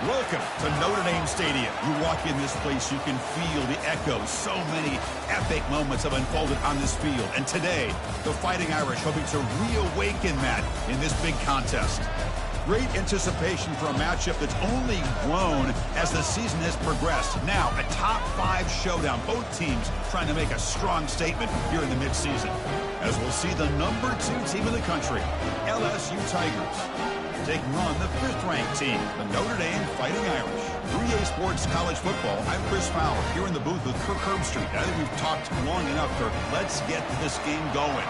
Welcome to Notre Dame Stadium. You walk in this place, you can feel the echoes. So many epic moments have unfolded on this field. And today, the Fighting Irish hoping to reawaken that in this big contest. Great anticipation for a matchup that's only grown as the season has progressed. Now, a top-5 showdown. Both teams trying to make a strong statement here in the midseason. As we'll see the #2 team in the country, LSU Tigers, taking on the 5th-ranked team, the Notre Dame Fighting Irish. 3A Sports College Football. I'm Chris Fowler here in the booth with Kirk Herbstreit. I think we've talked long enough, Kirk. Let's get this game going.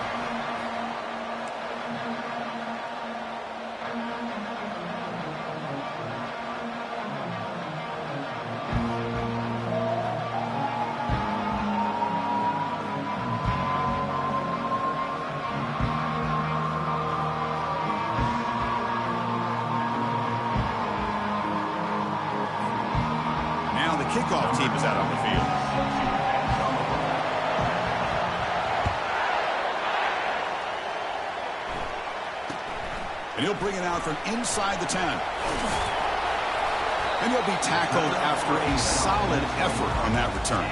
Kickoff team is out on the field. And he'll bring it out from inside the 10. And he'll be tackled after a solid effort on that return.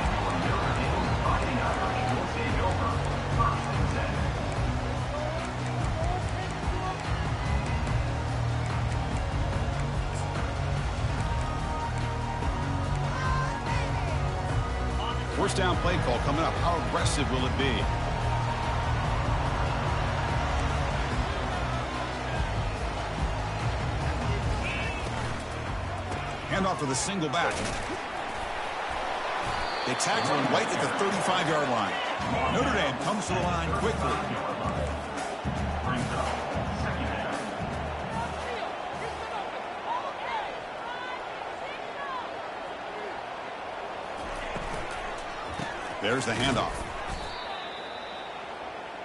First down play call coming up. How aggressive will it be? Hand off to the single back. They tackle him right at the 35-yard line. Notre Dame comes to the line quickly. There's the handoff.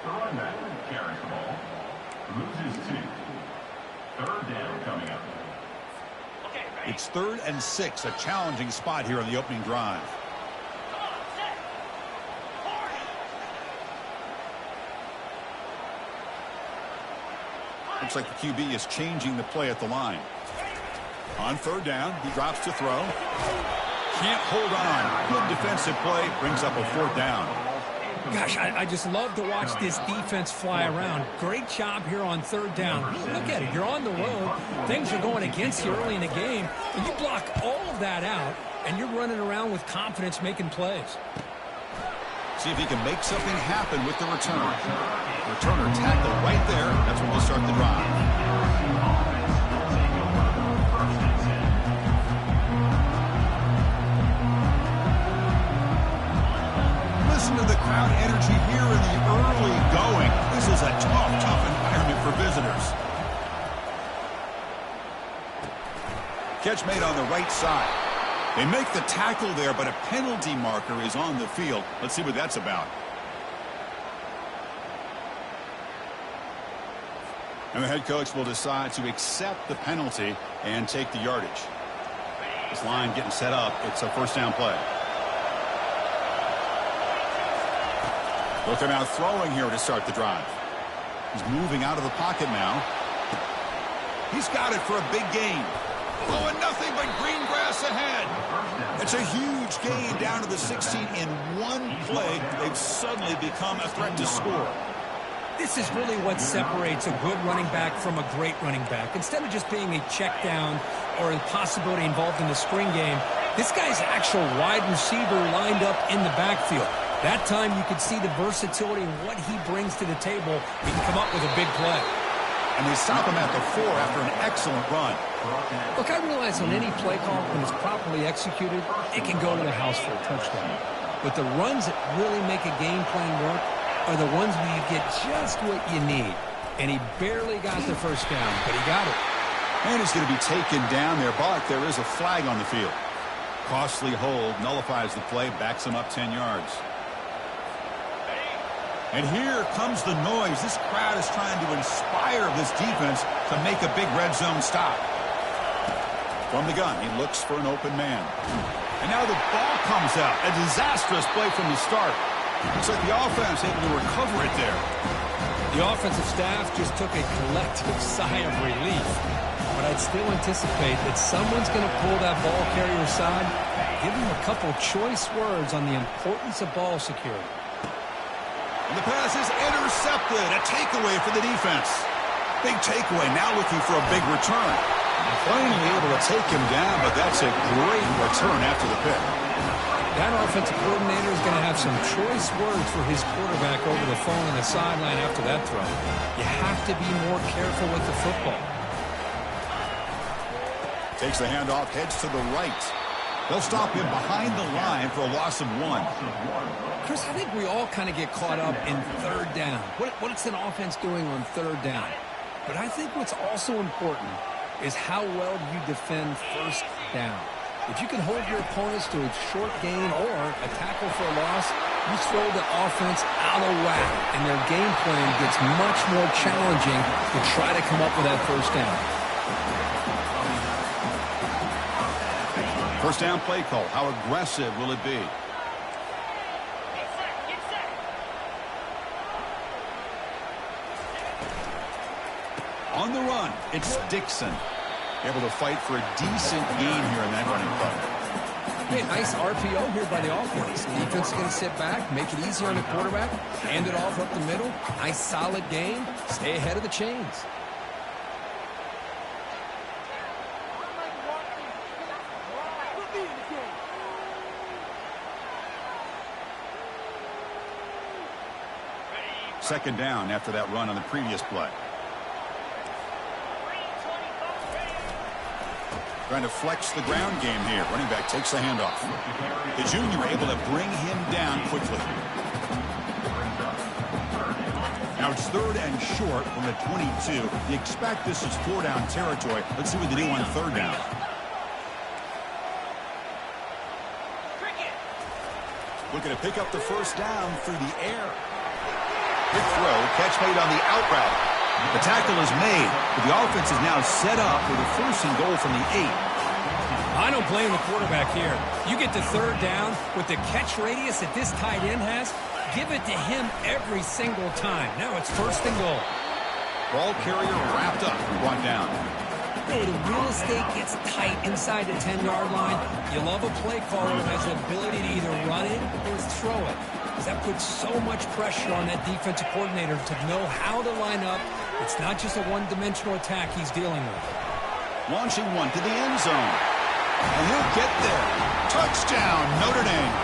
The running back carries the ball. Loses 2. Third down coming up. It's 3rd and 6. A challenging spot here on the opening drive. Looks like the QB is changing the play at the line. On 3rd down, he drops to throw. Can't hold on. Good defensive play. Brings up a 4th down. Gosh, I just love to watch this defense fly around. Great job here on 3rd down. Look at it. You're on the road. Things are going against you early in the game. And you block all of that out, and you're running around with confidence making plays. See if he can make something happen with the return. Returner tackle right there. That's when we'll start the drive. Listen to the crowd energy here in the early going. This is a tough environment for visitors. Catch made on the right side. They make the tackle there, but a penalty marker is on the field. Let's see what that's about. And the head coach will decide to accept the penalty and take the yardage. This line getting set up. It's a first down play. Looking out throwing here to start the drive. He's moving out of the pocket now. He's got it for a big gain. Oh, and nothing but green grass ahead. It's a huge gain down to the 16 in one play. They've suddenly become a threat to score. This is really what separates a good running back from a great running back. Instead of just being a check down or a possibility involved in the screen game, this guy's actual wide receiver lined up in the backfield. That time you could see the versatility and what he brings to the table. He can come up with a big play. And they stop him at the 4 after an excellent run. Look, I realize on any play call, when it's properly executed, it can go to the house for a touchdown. But the runs that really make a game plan work are the ones where you get just what you need. And he barely got the first down, but he got it. And he's going to be taken down there, but there is a flag on the field. Costly hold nullifies the play, backs him up 10 yards. And here comes the noise. This crowd is trying to inspire this defense to make a big red zone stop. From the gun, he looks for an open man. And now the ball comes out. A disastrous play from the start. Looks like the offense able to recover it there. The offensive staff just took a collective sigh of relief. but I'd still anticipate that someone's going to pull that ball carrier aside, give him a couple choice words on the importance of ball security. And the pass is intercepted. A takeaway for the defense. Big takeaway, now looking for a big return. Finally able to take him down, but that's a great return after the pick. That offensive coordinator is going to have some choice words for his quarterback over the phone on the sideline after that throw. You have to be more careful with the football. Takes the handoff, heads to the right. They'll stop him behind the line for a loss of 1. Chris, I think we all kind of get caught up in third down. What's an offense doing on third down? But I think what's also important is how well you defend first down. If you can hold your opponents to a short gain or a tackle for a loss, you throw the offense out of whack, and their game plan gets much more challenging to try to come up with that first down. First down play call. How aggressive will it be? On the run, it's Dixon. Able to fight for a decent gain here in that running play. Hey, nice RPO here by the offense. Defense is going to sit back, make it easier on the quarterback, hand it off up the middle. Nice solid game. Stay ahead of the chains. Second down after that run on the previous play. Trying to flex the ground game here. Running back takes the handoff. The junior able to bring him down quickly. Now it's third and short from the 22. You expect this is 4-down territory. Let's see what they do on third down. Looking to pick up the first down through the air. Quick throw, catch made on the out route. The tackle is made, but the offense is now set up for the first and goal from the 8. I don't blame the quarterback here. You get to third down with the catch radius that this tight end has, give it to him every single time. Now it's first and goal. Ball carrier wrapped up and brought down. Hey, the real estate gets tight inside the 10-yard line. You love a play caller who has the ability to either run it or throw it. That puts so much pressure on that defensive coordinator to know how to line up. It's not just a one-dimensional attack he's dealing with. Launching one to the end zone. And he'll get there. Touchdown, Notre Dame.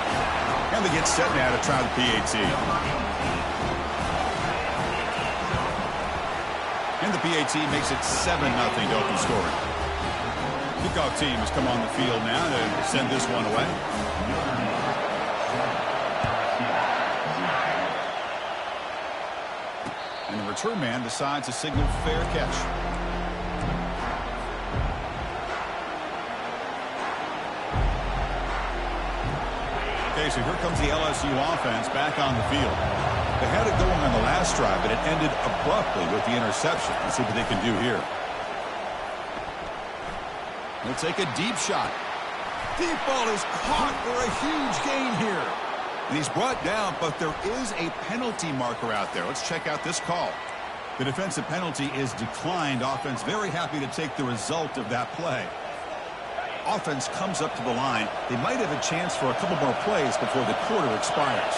And they get set now to try the PAT. And the PAT makes it 7-0 to open scoring. Kickoff team has come on the field now to send this one away. And the return man decides to signal fair catch. Okay, so here comes the LSU offense back on the field. They had it going on the last drive, but it ended abruptly with the interception. Let's see what they can do here. They'll take a deep shot. Deep ball is caught for a huge gain here. And he's brought down, but there is a penalty marker out there. Let's check out this call. The defensive penalty is declined. Offense very happy to take the result of that play. Offense comes up to the line. They might have a chance for a couple more plays before the quarter expires.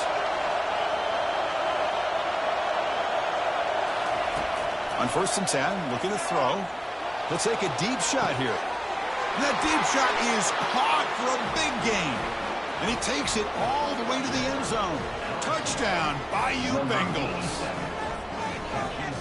On 1st and 10, looking to throw. He'll take a deep shot here. And that deep shot is caught for a big gain. And he takes it all the way to the end zone. Touchdown, Bayou Bengals.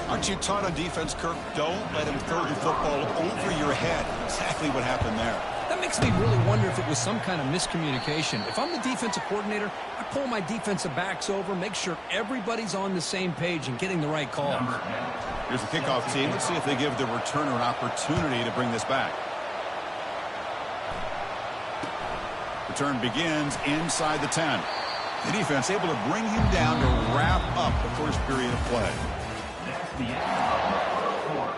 Aren't you taught on defense, Kirk? Don't let him throw the football over your head. Exactly what happened there. That makes me really wonder if it was some kind of miscommunication. If I'm the defensive coordinator, I pull my defensive backs over, make sure everybody's on the same page and getting the right calls. Here's the kickoff team. Let's see if they give the returner an opportunity to bring this back. Return begins inside the 10. The defense able to bring him down to wrap up the first period of play. That's the end of the fourth.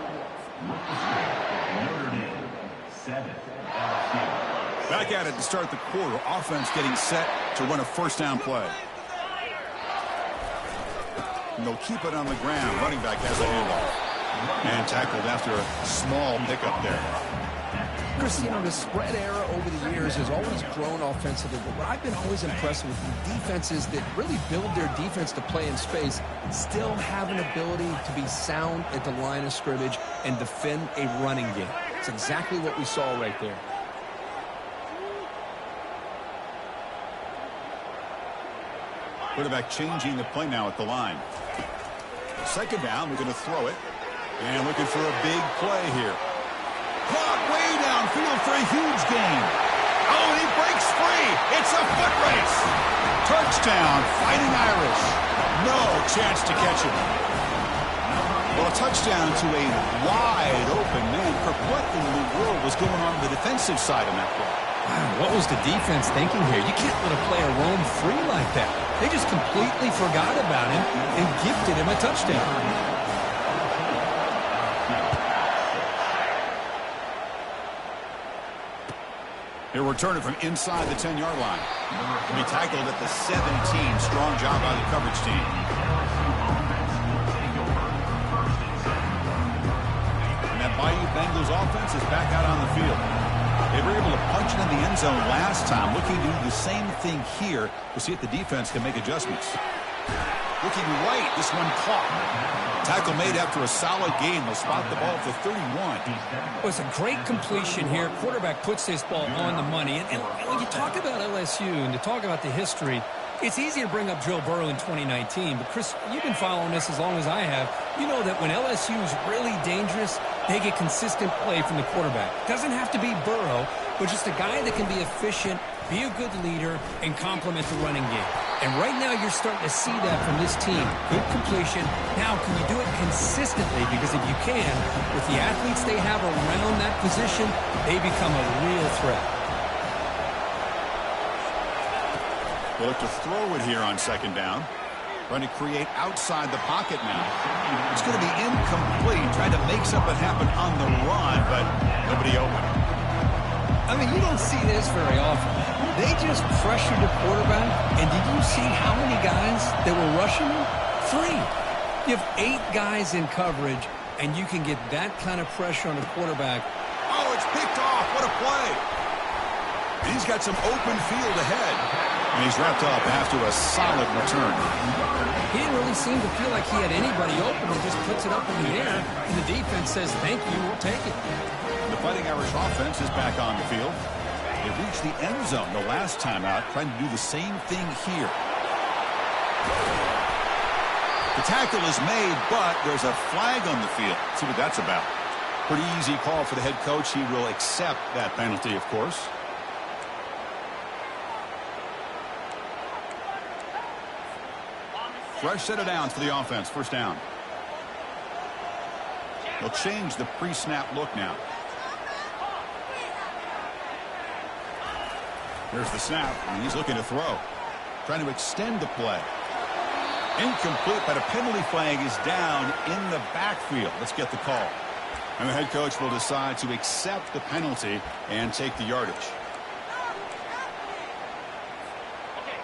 Notre Dame 7, LSU. Back at it to start the quarter. Offense getting set to run a first down play. And they'll keep it on the ground. Running back has a handoff. And tackled after a small pickup there. Chris, you know, the spread era over the years has always grown offensively, but what I've been always impressed with defenses that really build their defense to play in space still have an ability to be sound at the line of scrimmage and defend a running game. It's exactly what we saw right there. Quarterback changing the play now at the line. Second down, we're going to throw it. And looking for a big play here. Caught way downfield for a huge gain. Oh, and he breaks free. It's a foot race. Touchdown, Fighting Irish. No chance to catch him. Well, a touchdown to a wide open man. Kirk, what in the world was going on the defensive side of that play? Wow, what was the defense thinking here? You can't let a player roam free like that. They just completely forgot about him and gifted him a touchdown. He'll return it from inside the 10-yard line. He'll be tackled at the 17. Strong job by the coverage team. And that Bayou Bengals offense is back out on the field. They were able to punch it in the end zone last time. Looking to do the same thing here. We'll see if the defense can make adjustments. Looking right, this one caught. Tackle made after a solid gain. They'll spot the ball at the 31. Well, it's a great completion here. Quarterback puts this ball on the money. And when you talk about LSU and to talk about the history, it's easy to bring up Joe Burrow in 2019. But, Chris, you've been following this as long as I have. You know that when LSU is really dangerous, they get consistent play from the quarterback. Doesn't have to be Burrow, but just a guy that can be efficient, be a good leader, and complement the running game. And right now you're starting to see that from this team. Good completion. Now, can you do it consistently? Because if you can, with the athletes they have around that position, they become a real threat. They look to throw it here on second down. Trying to create outside the pocket now. It's going to be incomplete. Trying to make something happen on the run, but nobody open. I mean, you don't see this very often. They just pressured the quarterback, and did you see how many guys that were rushing him? 3. You have 8 guys in coverage, and you can get that kind of pressure on the quarterback. Oh, it's picked off. What a play. And he's got some open field ahead. And he's wrapped up after a solid return. He didn't really seem to feel like he had anybody open and just puts it up in the air, and the defense says, thank you, we'll take it. The Fighting Irish offense is back on the field. They reached the end zone the last time out, trying to do the same thing here. The tackle is made, but there's a flag on the field. Let's see what that's about. Pretty easy call for the head coach. He will accept that penalty, of course. Fresh set of downs for the offense. First down. They'll change the pre-snap look now. Here's the snap, and he's looking to throw. Trying to extend the play. Incomplete, but a penalty flag is down in the backfield. Let's get the call. And the head coach will decide to accept the penalty and take the yardage.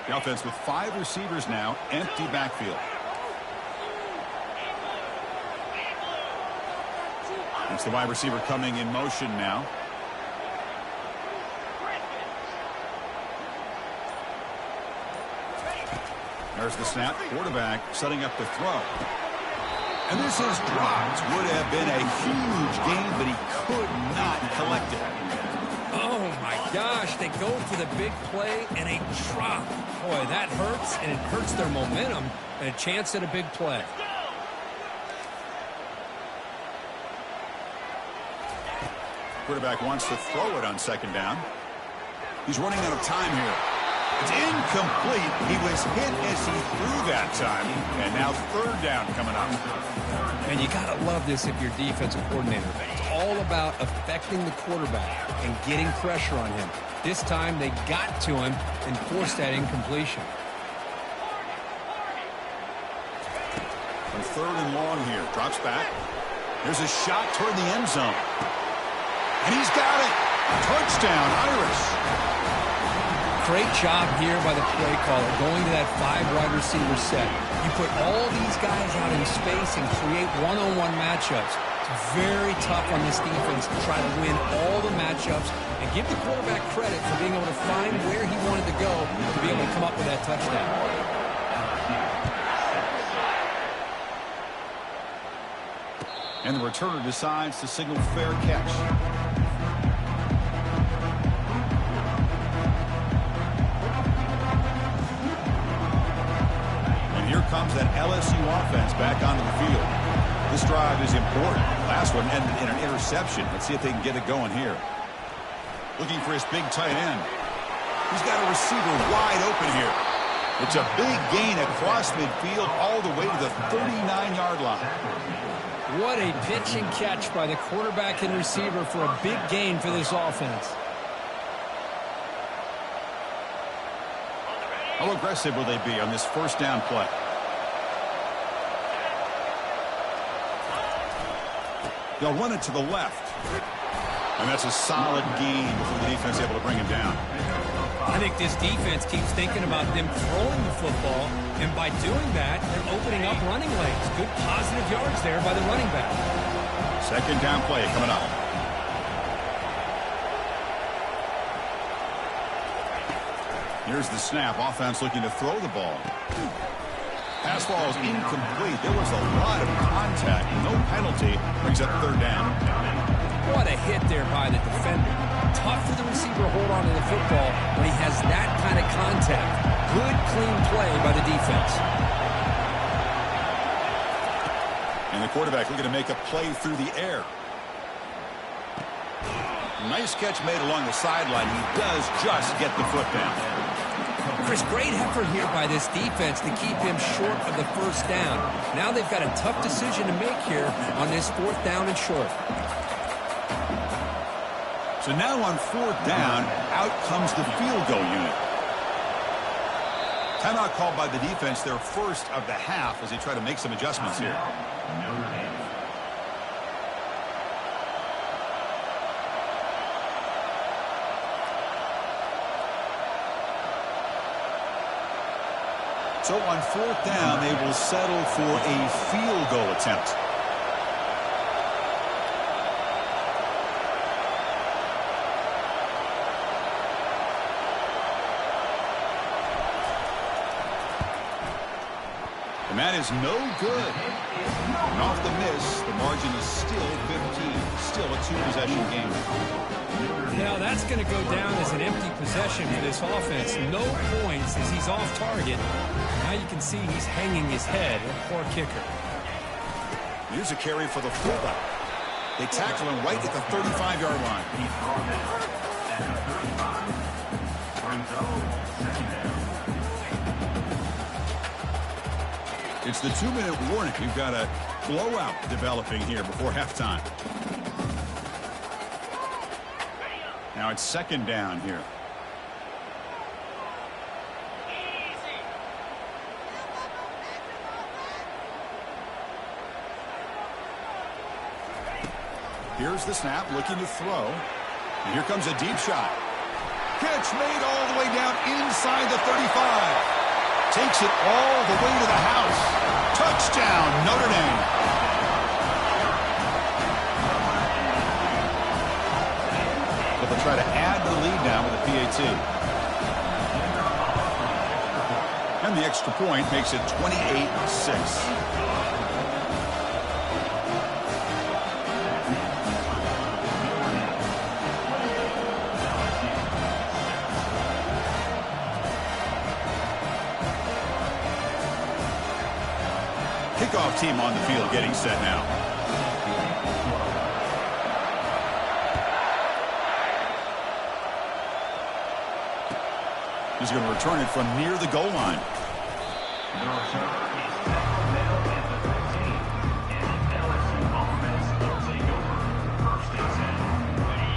The offense with 5 receivers now, empty backfield. It's the wide receiver coming in motion now. There's the snap. Quarterback setting up the throw. And this is dropped. Would have been a huge gain, but he could not collect it. Oh, my gosh. They go for the big play and a drop. Boy, that hurts, and it hurts their momentum and a chance at a big play. Quarterback wants to throw it on second down. He's running out of time here. It's incomplete. He was hit as he threw that time. And now third down coming up. And you got to love this if you're defensive coordinator. It's all about affecting the quarterback and getting pressure on him. This time they got to him and forced that incompletion. On third and long here. Drops back. There's a shot toward the end zone. And he's got it. Touchdown, Irish. Great job here by the play caller, going to that 5 wide receiver set. You put all these guys out in space and create one-on-one matchups. It's very tough on this defense to try to win all the matchups and give the quarterback credit for being able to find where he wanted to go to be able to come up with that touchdown. And the returner decides to signal fair catch. And here comes that LSU offense back onto the field. This drive is important. Last one ended in an interception. Let's see if they can get it going here. Looking for his big tight end. He's got a receiver wide open here. It's a big gain across midfield all the way to the 39-yard line. What a pitch and catch by the quarterback and receiver for a big gain for this offense. How aggressive will they be on this first down play? They'll run it to the left. And that's a solid gain before the defense is able to bring him down. I think this defense keeps thinking about them throwing the football, and by doing that, they're opening up running lanes. Good positive yards there by the running back. Second down play coming up. Here's the snap. Offense looking to throw the ball. Pass ball is incomplete. There was a lot of contact. No penalty. Brings up third down. What a hit there by the defender. Tough for the receiver to hold on to the football when he has that kind of contact. Good, clean play by the defense. And the quarterback looking to make a play through the air. Nice catch made along the sideline. He does just get the foot down. Chris, great effort here by this defense to keep him short of the first down. Now they've got a tough decision to make here on this 4th down and short. So now on 4th down, out comes the field goal unit. Timeout called by the defense, their first of the half, as they try to make some adjustments here. So on 4th down, they will settle for a field goal attempt. And that is no good. And off the miss, the margin is still 15. Still a 2-possession game. Now that's going to go down as an empty possession for this offense. No points as he's off target. Now you can see he's hanging his head. A poor kicker. Here's a carry for the fullback. They tackle him right at the 35-yard line. It's the 2-minute warning. You've got a blowout developing here before halftime. Now it's 2nd down here. Here's the snap, looking to throw. And here comes a deep shot. Catch made all the way down inside the 35. Takes it all the way to the house. Touchdown, Notre Dame. But they'll try to add to the lead now with a PAT. And the extra point makes it 28-6. Kickoff team on the field getting set now. He's going to return it from near the goal line.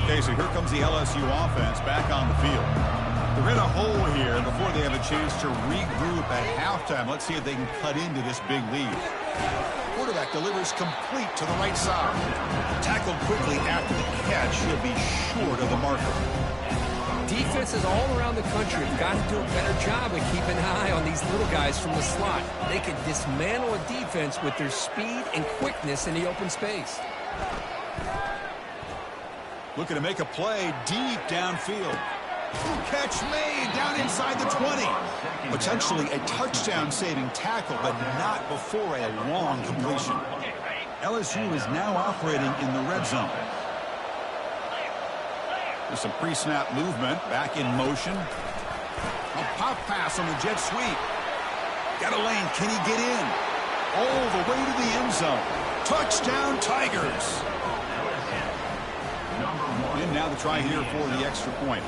Okay, so here comes the LSU offense back on the field. They're in a hole here before they have a chance to regroup at halftime. Let's see if they can cut into this big lead. Quarterback delivers complete to the right side. Tackled quickly after the catch. He'll be short of the marker. Defenses all around the country have got to do a better job of keeping an eye on these little guys from the slot. They can dismantle a defense with their speed and quickness in the open space. Looking to make a play deep downfield. Catch made down inside the 20. Potentially a touchdown-saving tackle, but not before a long completion. LSU is now operating in the red zone. There's some pre-snap movement. Back in motion. A pop pass on the jet sweep. Got a lane. Can he get in? All the way to the end zone. Touchdown, Tigers. And now the try here for the extra point.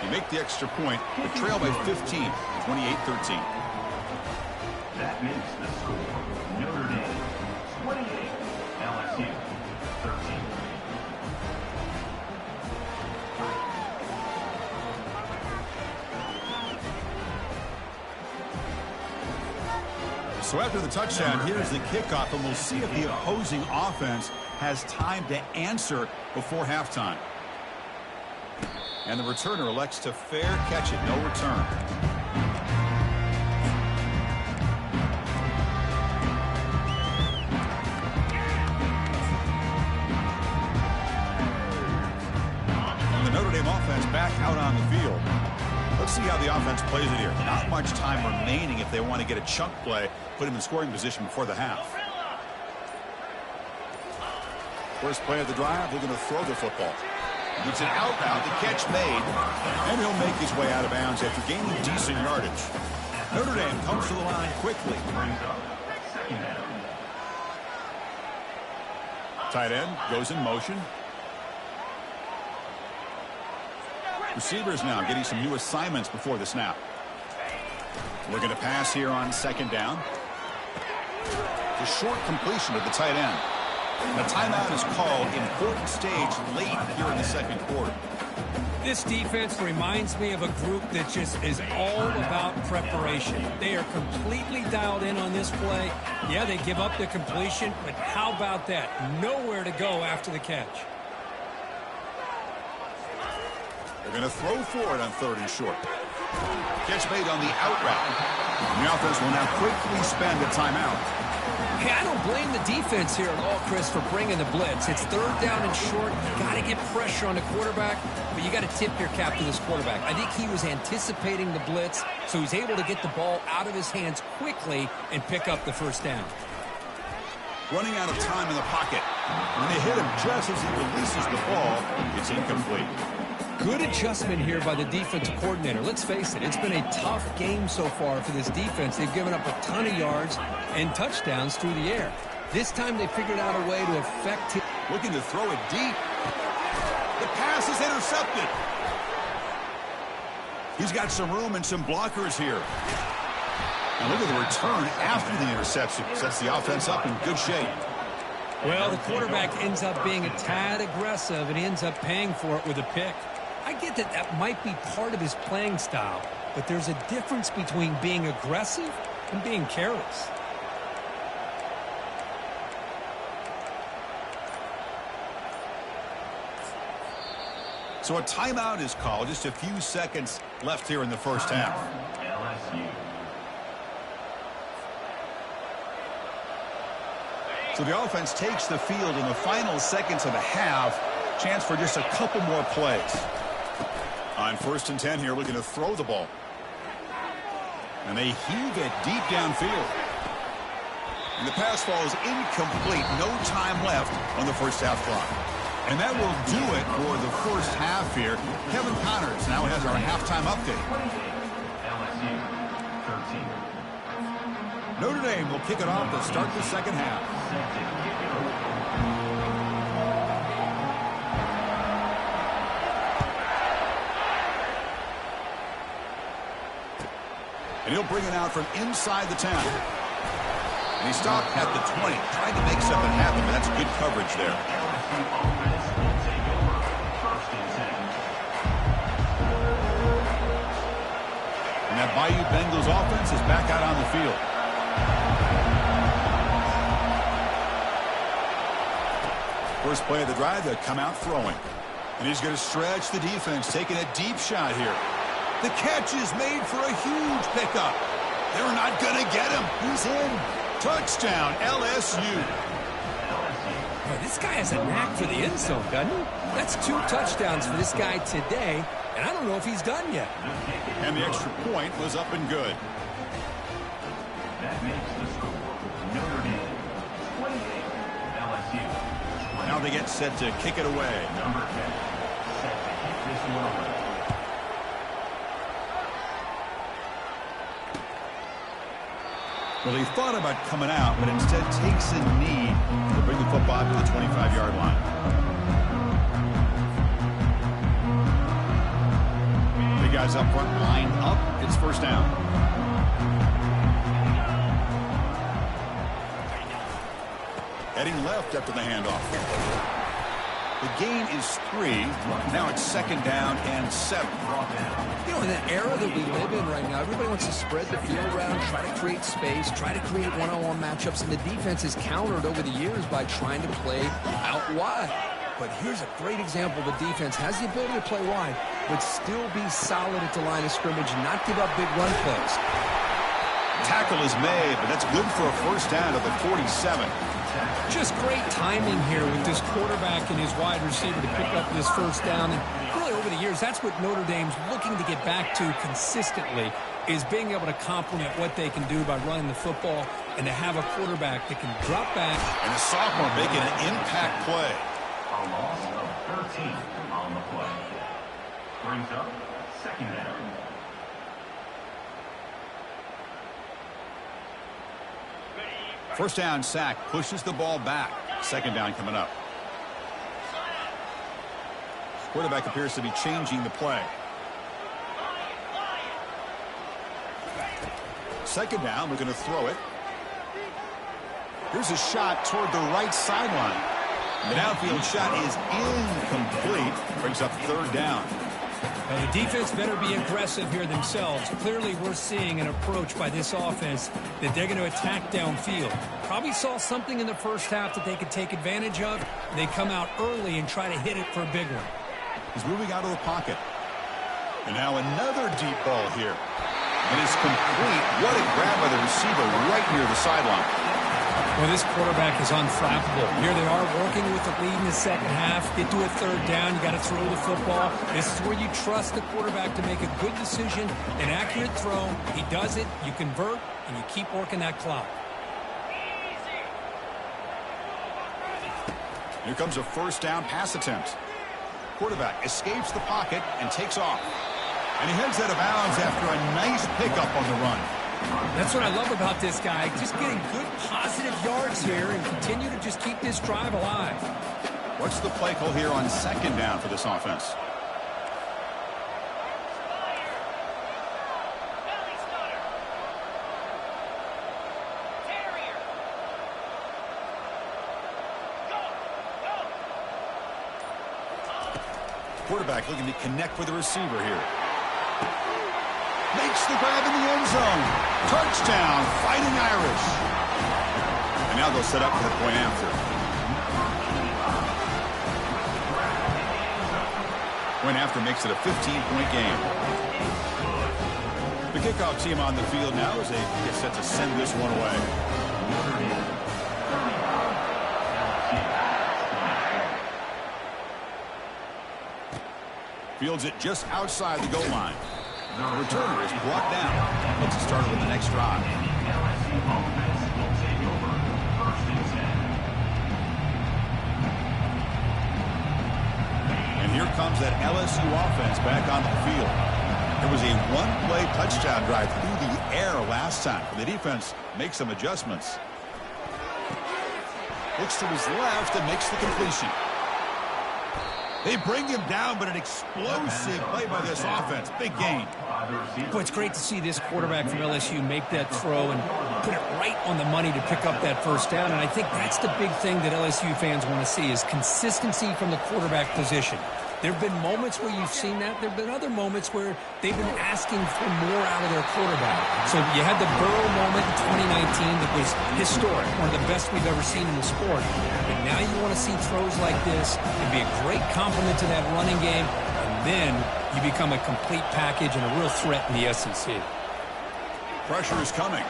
You make the extra point, but trail by 15, 28-13. That makes the score Notre Dame 28, LSU 13. So after the touchdown, here's the kickoff, and we'll see if the opposing offense has time to answer before halftime. And the returner elects to fair catch it, no return. And the Notre Dame offense back out on the field. Let's see how the offense plays it here. Not much time remaining if they want to get a chunk play, put him in scoring position before the half. First play of the drive, they're going to throw the football. It's an out route, the catch made, and he'll make his way out of bounds after gaining decent yardage. Notre Dame comes to the line quickly. Tight end goes in motion. Receivers now getting some new assignments before the snap. We're going to pass here on second down. The short completion of the tight end. And a timeout is called. Important stage late here in the second quarter. This defense reminds me of a group that just is all about preparation. They are completely dialed in on this play. Yeah, they give up the completion, but how about that? Nowhere to go after the catch. They're going to throw for it on third and short. Catch made on the out route. And the offense will now quickly spend a timeout. Hey, I don't blame the defense here at all, Chris, for bringing the blitz. It's third down and short. Got to get pressure on the quarterback, but you got to tip your cap to this quarterback. I think he was anticipating the blitz, so he's able to get the ball out of his hands quickly and pick up the first down. Running out of time in the pocket. When they hit him just as he releases the ball, it's incomplete. Good adjustment here by the defensive coordinator. Let's face it, it's been a tough game so far for this defense. They've given up a ton of yards and touchdowns through the air. This time they figured out a way to affect him. Looking to throw it deep. The pass is intercepted. He's got some room and some blockers here. And look at the return after the interception. Sets the offense up in good shape. Well, the quarterback ends up being a tad aggressive and he ends up paying for it with a pick. I get that that might be part of his playing style, but there's a difference between being aggressive and being careless. So a timeout is called. Just a few seconds left here in the first half. So the offense takes the field in the final seconds of the half. Chance for just a couple more plays. On 1st and 10 here, looking to throw the ball. And they heave it deep downfield. And the pass falls incomplete. No time left on the first half clock. And that will do it for the first half here. Kevin Connors now has our halftime update. Notre Dame will kick it off to start the second half. And he'll bring it out from inside the 10. And he stopped at the 20. Tried to make something happen, but that's good coverage there. And that Bayou Bengals offense is back out on the field. First play of the drive, they'll come out throwing. And he's going to stretch the defense, taking a deep shot here. The catch is made for a huge pickup. They're not going to get him. He's in. Touchdown, LSU. Boy, this guy has a knack for the end zone, doesn't he? That's 2 touchdowns for this guy today, and I don't know if he's done yet. And the extra point was up and good. That makes the score Notre Dame 28, LSU 20. Now they get set to kick it away. Number 10, set to hit this one away. Well, he thought about coming out, but instead takes a knee to bring the football to the 25-yard line. The guys up front lined up. It's first down. Heading left after the handoff. The gain is 3. Now it's second down and 7. You know, in that era that we live in right now, everybody wants to spread the field around, try to create space, try to create one-on-one matchups, and the defense has countered over the years by trying to play out wide. But here's a great example. The defense has the ability to play wide, but still be solid at the line of scrimmage, not give up big run plays. Tackle is made, but that's good for a first down at the 47. Just great timing here with this quarterback and his wide receiver to pick up this first down. And really over the years, that's what Notre Dame's looking to get back to consistently, is being able to complement what they can do by running the football and to have a quarterback that can drop back. And the sophomore making an impact play. A loss of 13 on the play. Brings up second down. First down sack pushes the ball back. Second down coming up. Quarterback appears to be changing the play. Second down, we're going to throw it. Here's a shot toward the right sideline. The downfield shot is incomplete. Brings up third down. Now, the defense better be aggressive here themselves. Clearly, we're seeing an approach by this offense that they're going to attack downfield. Probably saw something in the first half that they could take advantage of. They come out early and try to hit it for a big one. He's moving out of the pocket. And now another deep ball here. And it's complete. What a grab by the receiver right near the sideline. Well, this quarterback is unflappable. Here they are working with the lead in the second half. Get to a third down. You got to throw the football. This is where you trust the quarterback to make a good decision, an accurate throw. He does it. You convert, and you keep working that clock. Here comes a first down pass attempt. Quarterback escapes the pocket and takes off. And he heads out of bounds after a nice pickup on the run. That's what I love about this guy. Just getting good positive yards here and continue to just keep this drive alive. What's the play call here on second down for this offense? Quarterback looking to connect with the receiver here. Makes the grab in the end zone. Touchdown, Fighting Irish. And now they'll set up for the point after. Point after makes it a 15-point game. The kickoff team on the field now as they get set to send this one away. Fields it just outside the goal line. The returner is brought down. Looks to start with the next drive. And here comes that LSU offense back on the field. There was a one-play touchdown drive through the air last time. The defense makes some adjustments. Looks to his left and makes the completion. They bring him down, but an explosive play by this offense. Big gain. Boy, it's great to see this quarterback from LSU make that throw and put it right on the money to pick up that first down. And I think that's the big thing that LSU fans want to see is consistency from the quarterback position. There have been moments where you've seen that. There have been other moments where they've been asking for more out of their quarterback. So you had the Burrow moment in 2019 that was historic, one of the best we've ever seen in the sport. But now you want to see throws like this and be a great complement to that running game, and then you become a complete package and a real threat in the SEC. Pressure is coming.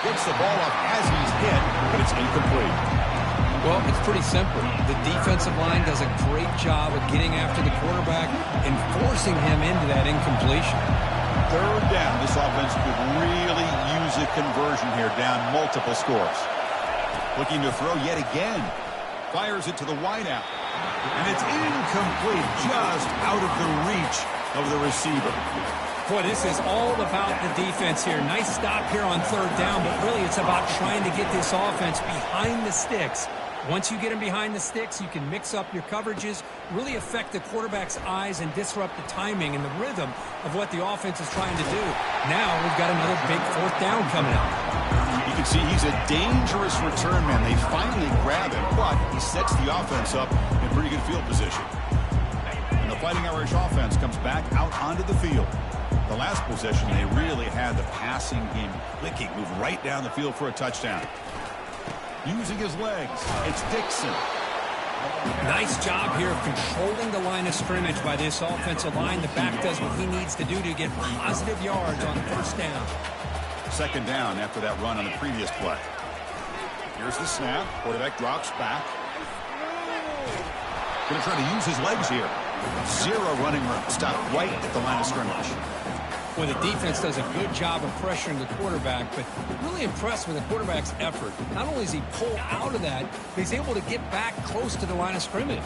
Gets the ball up as he's hit, but it's incomplete. Well, it's pretty simple. The defensive line does a great job of getting after the quarterback and forcing him into that incompletion. Third down. This offense could really use a conversion here, down multiple scores. Looking to throw yet again. Fires it to the wideout. And it's incomplete, just out of the reach of the receiver. Boy, this is all about the defense here. Nice stop here on third down, but really it's about trying to get this offense behind the sticks. Once you get them behind the sticks, you can mix up your coverages, really affect the quarterback's eyes and disrupt the timing and the rhythm of what the offense is trying to do. Now we've got another big fourth down coming up. You can see he's a dangerous return man. They finally grab him, but he sets the offense up in pretty good field position. And the Fighting Irish offense comes back out onto the field. The last possession, they really had the passing game clicking, move right down the field for a touchdown. Using his legs, it's Dixon. Nice job here of controlling the line of scrimmage by this offensive line. The back does what he needs to do to get positive yards on first down. Second down after that run on the previous play. Here's the snap. Quarterback drops back. Going to try to use his legs here. Zero running room. Stop right at the line of scrimmage. Well, the defense does a good job of pressuring the quarterback, but really impressed with the quarterback's effort. Not only does he pull out of that, but he's able to get back close to the line of scrimmage.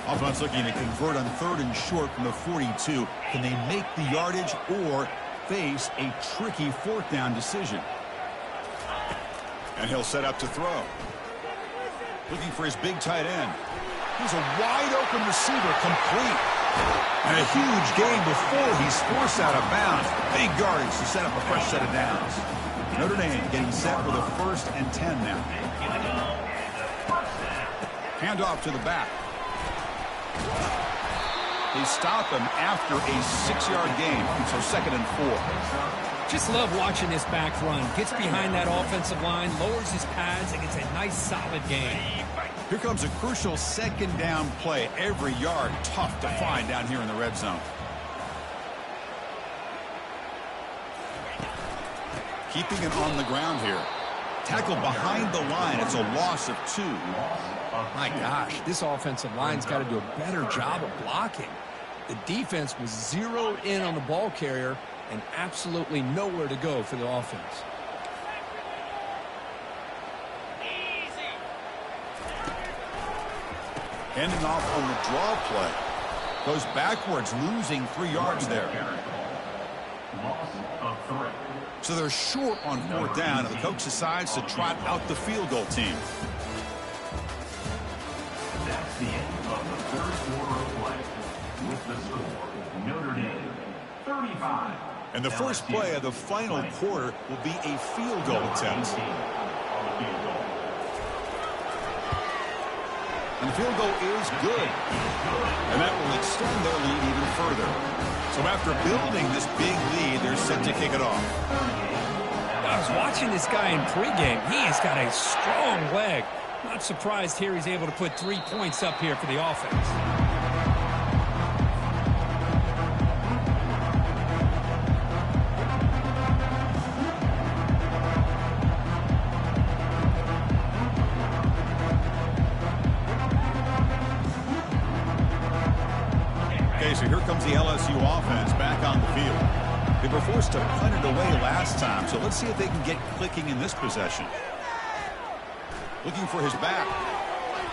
Offense looking to convert on third and short from the 42. Can they make the yardage or face a tricky fourth down decision? And he'll set up to throw. Looking for his big tight end. He's a wide-open receiver, complete. And a huge gain before he's forced out of bounds. Big yardage to set up a fresh set of downs. Notre Dame getting set with a 1st and 10 now. Hand off to the back. They stop him after a 6-yard gain, so 2nd and 4. Just love watching this back run. Gets behind that offensive line, lowers his pads, and gets a nice solid gain. Here comes a crucial second down play. Every yard tough to find down here in the red zone. Keeping it on the ground here. Tackle behind the line. It's a loss of 2. My gosh, this offensive line's got to do a better job of blocking. The defense was zeroed in on the ball carrier and absolutely nowhere to go for the offense. Handing off on the draw play. Goes backwards, losing 3 yards there. Loss of 3. So they're short on 4th down, and the coach decides to trot out the field goal team. That's the end of the third quarter of play. With the score, Notre Dame 35. And the first play of the final quarter will be a field goal attempt. And the field goal is good. And that will extend their lead even further. So after building this big lead, they're set to kick it off. I was watching this guy in pregame. He has got a strong leg. Not surprised here he's able to put 3 points up here for the offense. So here comes the LSU offense back on the field. They were forced to punt it away last time, so let's see if they can get clicking in this possession. Looking for his back.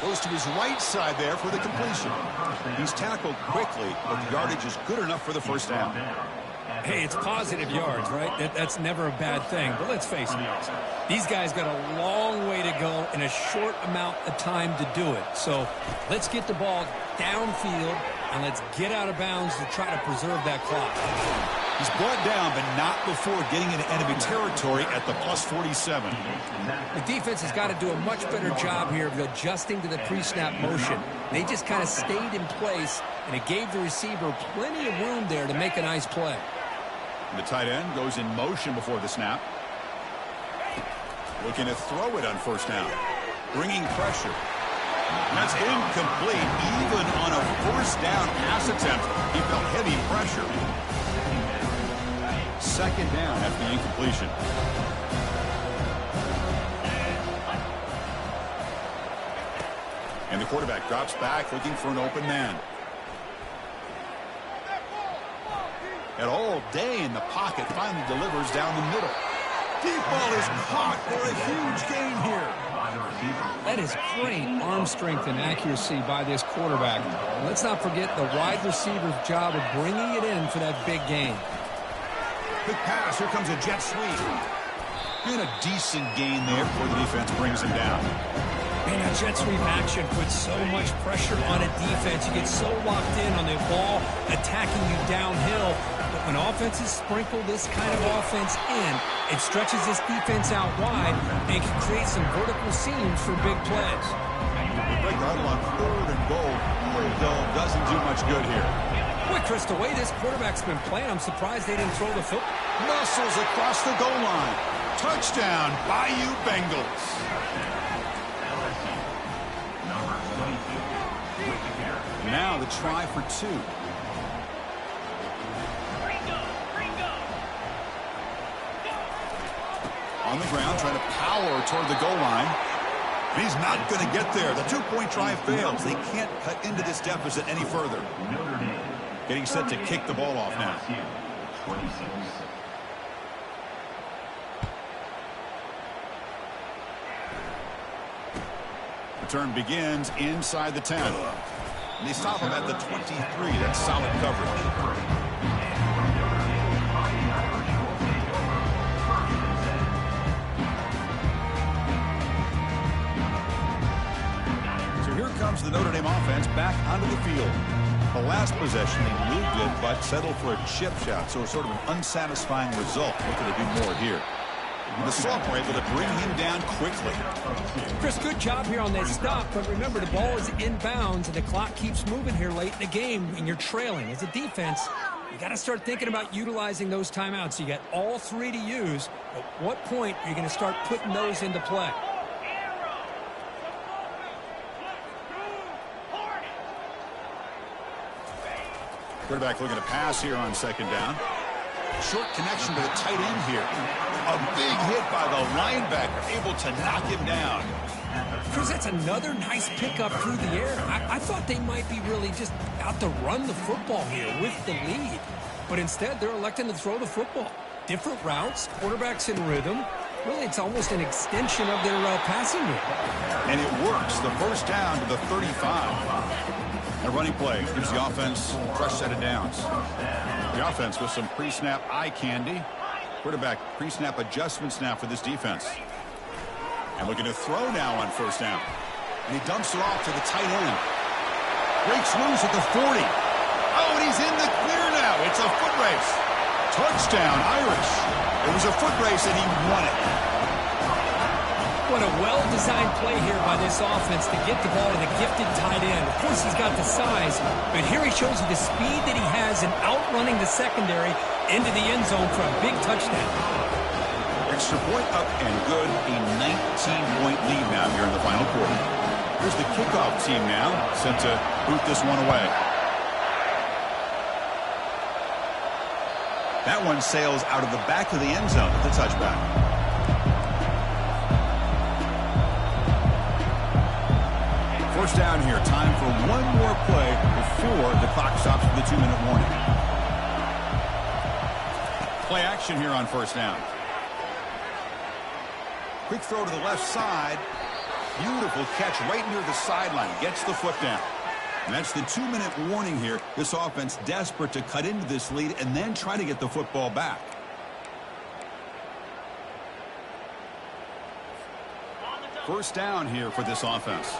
Goes to his right side there for the completion. He's tackled quickly, but the yardage is good enough for the first down. Hey, it's positive yards, right? That's never a bad thing. But let's face it, these guys got a long way to go in a short amount of time to do it. So let's get the ball downfield, and let's get out of bounds to try to preserve that clock. He's brought down, but not before getting into enemy territory at the plus 47. The defense has got to do a much better job here of adjusting to the pre-snap motion. They just kind of stayed in place, and it gave the receiver plenty of room there to make a nice play. The tight end goes in motion before the snap. Looking to throw it on first down. Bringing pressure. That's incomplete. Even on a first down pass attempt, he felt heavy pressure. Second down after the incompletion. And the quarterback drops back looking for an open man. And all day in the pocket, finally delivers down the middle. Deep ball is caught for a huge gain here. That is great arm strength and accuracy by this quarterback. Let's not forget the wide receiver's job of bringing it in for that big gain. Quick pass. Here comes a jet sweep. And a decent gain there before the defense brings him down. Man, that jet sweep action puts so much pressure on a defense. You get so locked in on the ball attacking you downhill. But when offenses sprinkle this kind of offense in, it stretches this defense out wide and can create some vertical seams for big plays. The break huddle on 3rd and goal. Though doesn't do much good here. Boy, Chris, the way this quarterback's been playing, I'm surprised they didn't throw the football. Muscles across the goal line. Touchdown, Bayou Bengals. Now the try for 2. On the ground, trying to power toward the goal line. And he's not going to get there. The 2-point try fails. They can't cut into this deficit any further. Getting set to kick the ball off now. Return begins inside the 10. And they stop him at the 23. That's solid coverage. Comes the Notre Dame offense back onto the field. The last possession, they moved it, but settled for a chip shot, so it's sort of an unsatisfying result. Looking to do more here. The sophomore able to bring him down quickly. Chris, good job here on that stop, but remember the ball is inbounds and the clock keeps moving here late in the game and you're trailing. As a defense, you got to start thinking about utilizing those timeouts. You got all 3 to use. At what point are you going to start putting those into play? Quarterback looking to pass here on 2nd down. Short connection to the tight end here. A big hit by the linebacker, able to knock him down. Chris, that's another nice pickup through the air. I thought they might be really just out to run the football here with the lead. But instead, they're electing to throw the football. Different routes, quarterbacks in rhythm. Really, it's almost an extension of their passing game. And it works. The first down to the 35. A running play gives the offense a fresh set of downs. The offense with some pre-snap eye candy. Quarterback pre-snap adjustments now for this defense. And looking to throw now on 1st down. And he dumps it off to the tight end. Breaks loose at the 40. Oh, and he's in the clear now. It's a foot race. Touchdown, Irish. It was a foot race, and he won it. What a well-designed play here by this offense to get the ball to the gifted tight end. Of course, he's got the size, but here he shows you the speed that he has in outrunning the secondary into the end zone for a big touchdown. Extra point up and good. A 19-point lead now here in the final quarter. Here's the kickoff team now, set to boot this one away. That one sails out of the back of the end zone with the touchback. First down here. Time for one more play before the clock stops for the 2-minute warning. Play action here on 1st down. Quick throw to the left side. Beautiful catch right near the sideline. Gets the foot down. And that's the 2-minute warning here. This offense desperate to cut into this lead and then try to get the football back. First down here for this offense.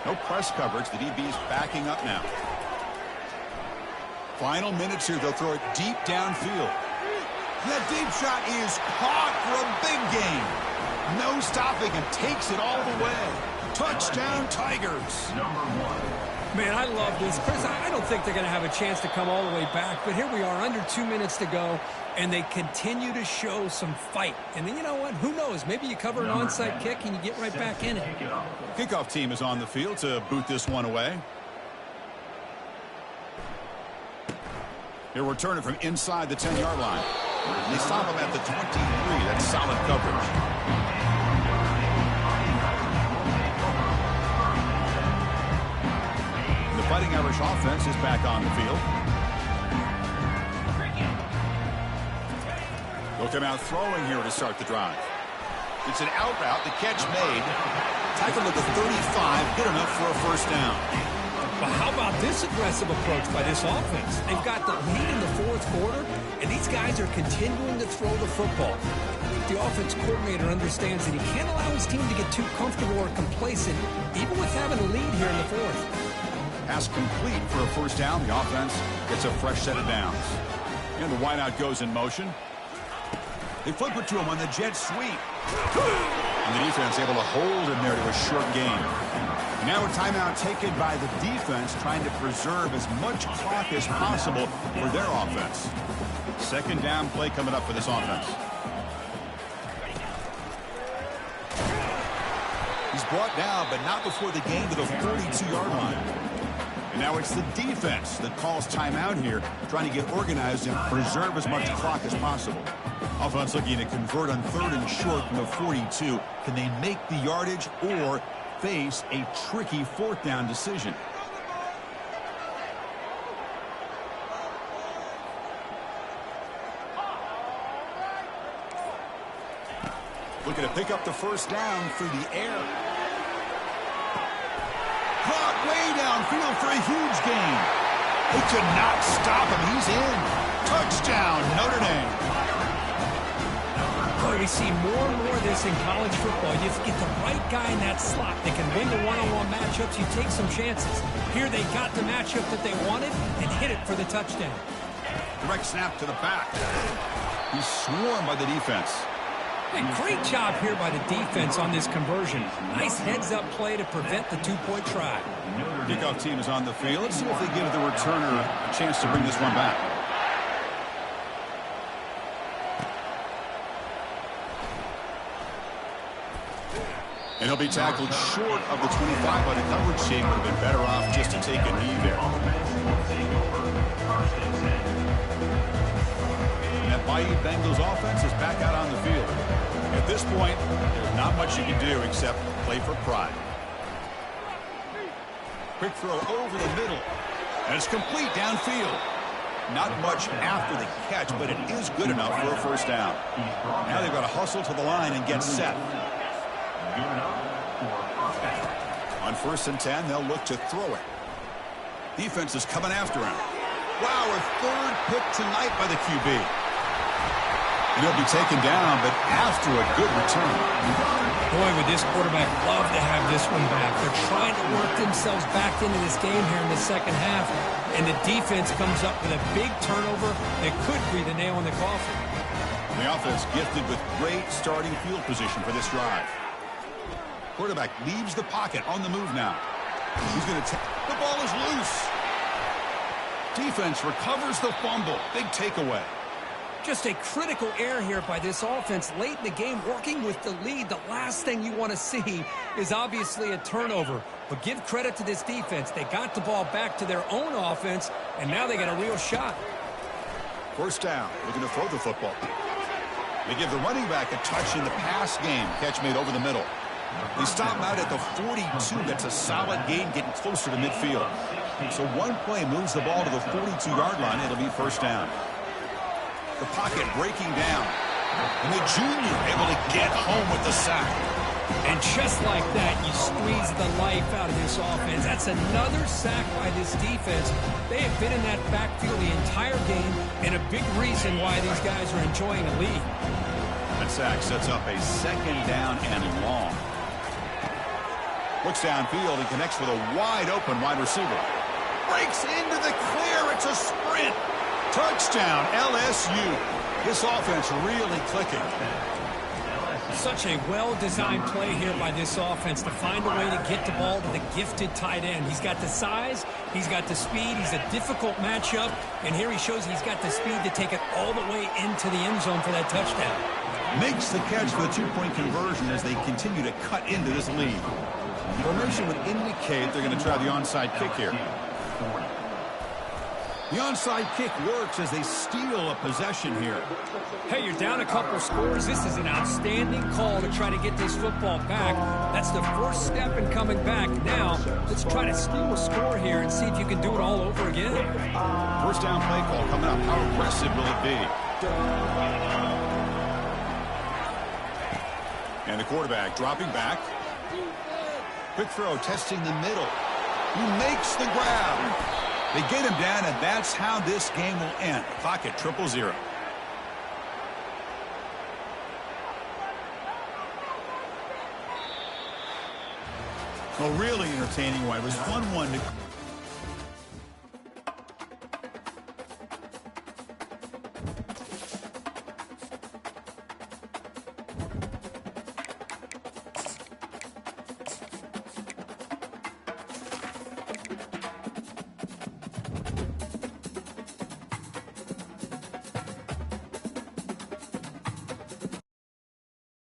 No press coverage. The DB's backing up now. Final minutes here. They'll throw it deep downfield. That deep shot is caught for a big gain. No stopping him. Takes it all the way. Touchdown, Tigers. Number 1. Man, I love this. Chris, I don't think they're going to have a chance to come all the way back, but here we are, under 2 minutes to go, and they continue to show some fight. And then, you know what? Who knows? Maybe you cover an onside kick and you get right back in it. Kickoff team is on the field to boot this one away. He'll return it from inside the 10-yard line. They stop him at the 23. That's solid coverage. The Fighting Irish offense is back on the field. They'll come out throwing here to start the drive. It's an out route. The catch made. Tackled at the 35. Good enough for a first down. But how about this aggressive approach by this offense? They've got the lead in the fourth quarter, and these guys are continuing to throw the football. I think the offense coordinator understands that he can't allow his team to get too comfortable or complacent, even with having a lead here in the fourth. Pass complete for a first down. The offense gets a fresh set of downs. And the wideout goes in motion. They flip it to him on the jet sweep. And the defense able to hold him there to a short gain. Now a timeout taken by the defense, trying to preserve as much clock as possible for their offense. Second down play coming up for this offense. He's brought down, but not before the gain to the 42-yard line. And now it's the defense that calls timeout here, trying to get organized and preserve as much clock as possible. Offense looking to convert on 3rd and short from the 42. Can they make the yardage or face a tricky 4th down decision? Looking to pick up the first down through the air. Caught way downfield for a huge gain. They could not stop him. He's in. Touchdown, Notre Dame. Boy, we see more and more of this in college football. You get the right guy in that slot. They can win the one-on-one matchups. You take some chances. Here they got the matchup that they wanted and hit it for the touchdown. Direct snap to the back. He's swarmed by the defense. And great job here by the defense on this conversion. Nice heads-up play to prevent the 2-point try. Kickoff team is on the field. Let's see if they give the returner a chance to bring this one back. And he'll be tackled short of the 25 by the coverage team. Would have been better off just to take a knee there. And that Bayou Bengals offense is back out on the field. At this point, there's not much you can do except play for pride. Quick throw over the middle. And it's complete downfield. Not much after the catch, but it is good enough for a first down. Now they've got to hustle to the line and get set. On 1st and 10, they'll look to throw it. Defense is coming after him. Wow, a 3rd pick tonight by the QB. And he'll be taken down, but after a good return. Boy, would this quarterback love to have this one back. They're trying to work themselves back into this game here in the second half. And the defense comes up with a big turnover that could be the nail in the coffin. The offense gifted with great starting field position for this drive. Quarterback leaves the pocket on the move now. He's going to take. The ball is loose. Defense recovers the fumble. Big takeaway. Just a critical error here by this offense late in the game, working with the lead. The last thing you want to see is obviously a turnover. But give credit to this defense. They got the ball back to their own offense, and now they got a real shot. First down. Looking to throw the football. They give the running back a touch in the pass game. Catch made over the middle. They stop him out at the 42. That's a solid gain, getting closer to midfield. So one play moves the ball to the 42-yard line. It'll be first down. The pocket breaking down. And the junior able to get home with the sack. And just like that, you squeeze the life out of this offense. That's another sack by this defense. They have been in that backfield the entire game, and a big reason why these guys are enjoying a lead. That sack sets up a second down and long. Looks downfield and connects with a wide open wide receiver. breaks into the clear. It's a sprint. Touchdown, LSU. This offense really clicking. Such a well-designed play here by this offense to find a way to get the ball to the gifted tight end. He's got the size, he's got the speed, he's a difficult matchup, and here he shows he's got the speed to take it all the way into the end zone for that touchdown. Makes the catch for the two-point conversion as they continue to cut into this lead. Formation would indicate they're going to try the onside kick here. The onside kick works as they steal a possession here. Hey, you're down a couple scores. This is an outstanding call to try to get this football back. That's the first step in coming back. Now, let's try to steal a score here and see if you can do it all over again. First down play call coming up. How aggressive will it be? And the quarterback dropping back. Quick throw, testing the middle. He makes the grab. They get him down, and that's how this game will end. Clock at 0-0. Well, really entertaining one. It was 1-1 to...